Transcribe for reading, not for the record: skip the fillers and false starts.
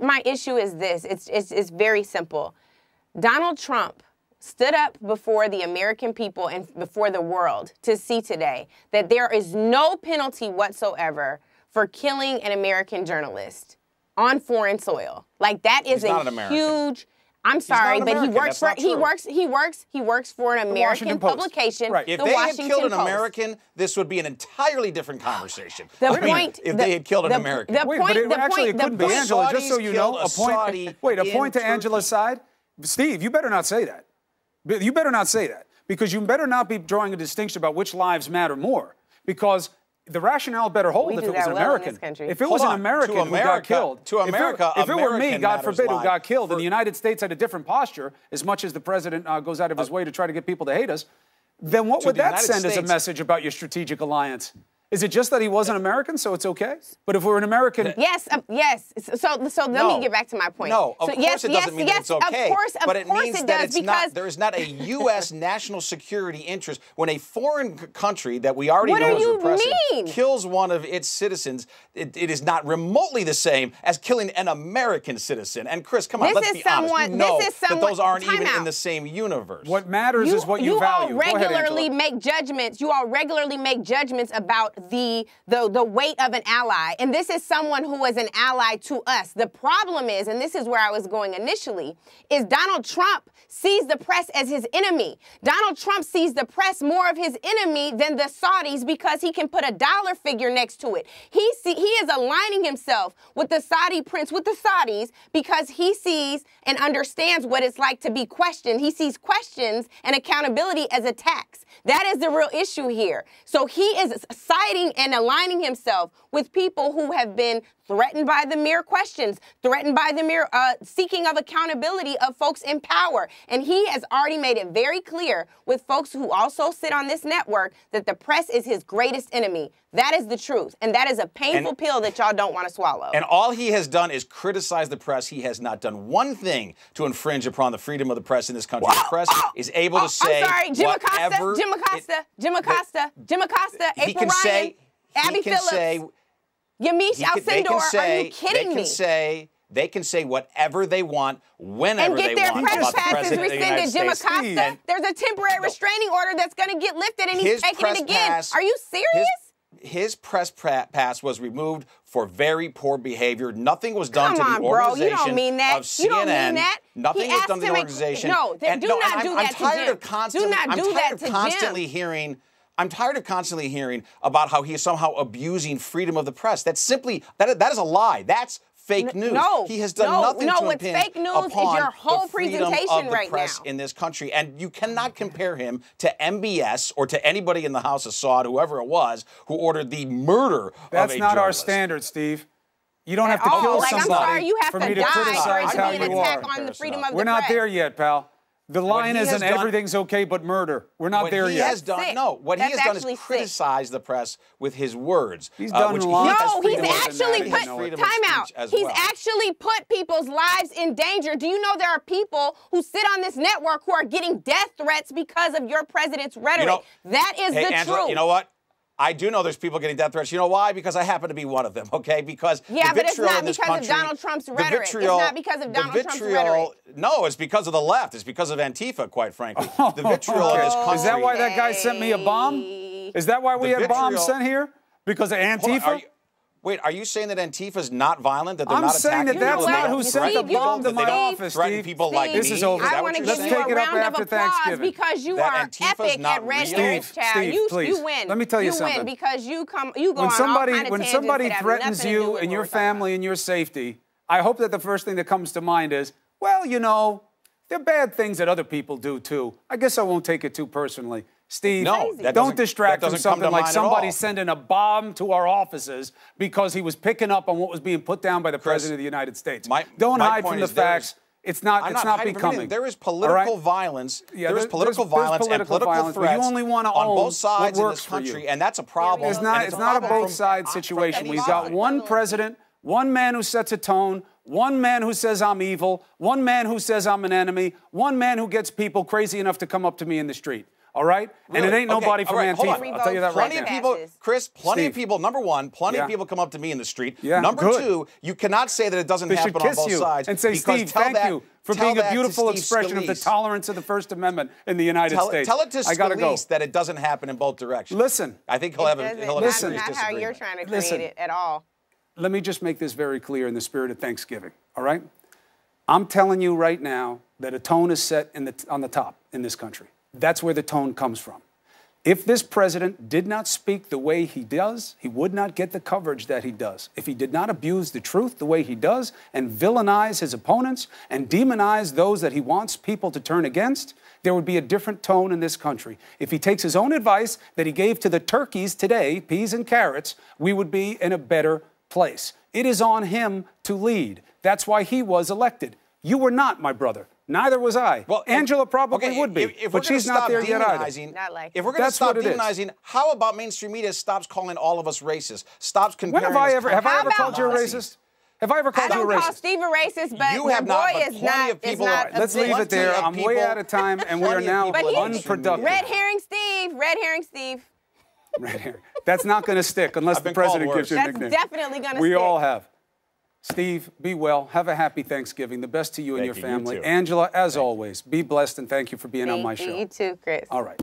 My issue is this. It's very simple. Donald Trump stood up before the American people and before the world to see today that there is no penalty whatsoever for killing an American journalist on foreign soil. Like, that is a huge... I'm sorry, but he works for an American publication. Right. If they had killed an American, this would be an entirely different conversation. If they had killed an American. Wait, but it couldn't be, Angela, just so you know, a point to Angela's side. Steve, you better not say that. You better not say that, because you better not be drawing a distinction about which lives matter more, because the rationale better hold if it was an American. If it was an American who got killed, if it were me, God forbid, who got killed, and the United States had a different posture, as much as the president goes out of his way to try to get people to hate us, then what would that send as a message about your strategic alliance? Is it just that he wasn't American, so it's okay? But if we're an American... Yes, yes. So let me get back to my point. No, of course it doesn't mean that it's okay. Of course but it means it that does, there is not a U.S. national security interest when a foreign country that we already know is repressive kills one of its citizens. It is not remotely the same as killing an American citizen. And Chris, come on, let's be honest. You know that those aren't even in the same universe. What matters is what you value. You all regularly make judgments. You all regularly make judgments about the weight of an ally. And this is someone who is an ally to us. The problem is, and this is where I was going initially, is Donald Trump sees the press as his enemy. Donald Trump sees the press more of his enemy than the Saudis because he can put a dollar figure next to it. He is aligning himself with the Saudi prince, with the Saudis, because he sees and understands what it's like to be questioned. He sees questions and accountability as a tax. That is the real issue here. So he is siding and aligning himself with people who have been threatened by the mere questions, threatened by the mere seeking of accountability of folks in power. And he has already made it very clear with folks who also sit on this network that the press is his greatest enemy. That is the truth. And that is a painful pill that y'all don't want to swallow. And all he has done is criticize the press. He has not done one thing to infringe upon the freedom of the press in this country. The press is able to say whatever. Jim Acosta, April Ryan, Abby Phillips, Yamiche Alcindor, are you kidding me? They can say whatever they want, whenever they want. And get their press passes rescinded. Jim Acosta, there's a temporary restraining order that's going to get lifted, and he's taking it again. Are you serious? His press pass was removed for very poor behavior. Nothing was done to the organization you don't mean that. of CNN. You don't mean that. Nothing was done to the organization. No, do not do that to Jim. I'm tired of constantly hearing about how he is somehow abusing freedom of the press. That's simply, that is a lie. That's fake news. He has done nothing to what's fake news is your whole presentation right now. In this country, and you cannot compare him to MBS or to anybody in the House of Saud, whoever it was, who ordered the murder of a That's not our standard, Steve. You don't have to kill somebody for me to criticize how you are. We're not there yet, pal. The line isn't everything's okay but murder. We're not there yet. What he has done is criticize the press with his words. He's done a lot. No, he's actually put, time out. He's actually put people's lives in danger. Do you know there are people who sit on this network who are getting death threats because of your president's rhetoric? That is the truth. You know what? I do know there's people getting death threats. You know why? Because I happen to be one of them, okay? Because but it's not because of Donald Trump's rhetoric. It's not because of Donald Trump's rhetoric. No, it's because of the left. It's because of Antifa, quite frankly. The vitriol in this country. Is that why that guy sent me a bomb? Is that why we had bombs sent here? Because of Antifa? Wait, are you saying that Antifa is not violent? That they're not attacking? I'm saying that that's not who sent the bomb to my office, Steve. People like me. This is over. I want to give you a round of applause because you are epic at red nose, child. You win. Let me tell you something. You win because you go on all kinds of tangents when somebody threatens you and your family and your safety, I hope that the first thing that comes to mind is, well, you know, there are bad things that other people do too. I guess I won't take it too personally. Steve, don't distract from something like somebody sending a bomb to our offices because he was picking up on what was being put down by the President of the United States. Don't hide from the facts. It's not becoming. There is political violence. There is political violence and political threats on both sides in this country, and that's a problem. It's not a both sides situation. We've got one president, one man who sets a tone, one man who says I'm evil, one man who says I'm an enemy, one man who gets people crazy enough to come up to me in the street. All right? Really? And it ain't nobody from Antifa. I'll tell you that right now. Plenty of people, Chris, plenty of people, number one, plenty of people come up to me in the street. Yeah, number two, you cannot say that it doesn't happen on both sides. And say, Steve, thank you for being a beautiful expression of the tolerance of the First Amendment in the United States. Tell it to Scalise that it doesn't happen in both directions. Listen. I think he'll have a That's not how you're trying to create it at all. Let me just make this very clear in the spirit of Thanksgiving, all right? I'm telling you right now that a tone is set on the top in this country. That's where the tone comes from. If this president did not speak the way he does, he would not get the coverage that he does. If he did not abuse the truth the way he does and villainize his opponents and demonize those that he wants people to turn against, there would be a different tone in this country. If he takes his own advice that he gave to the turkeys today, peas and carrots, we would be in a better place. It is on him to lead. That's why he was elected. You were not, my brother. Neither was I. Well, Angela probably would be, but she's not there yet either. If we're going to stop demonizing, how about mainstream media stops calling all of us racist? Stops comparing us. Have I ever called you a racist? Have I ever called you a racist? I don't call Steve a racist, but you have not, but plenty of people are. Let's leave it there. I'm way out of time, and we are now unproductive. Red herring Steve. Red herring Steve. Red herring. That's not going to stick unless the president gives you a nickname. That's definitely going to stick. We all have. Steve, be well. Have a happy Thanksgiving. The best to you and your family. Angela, as always, be blessed, and thank you for being on my show. You too, Chris. All right.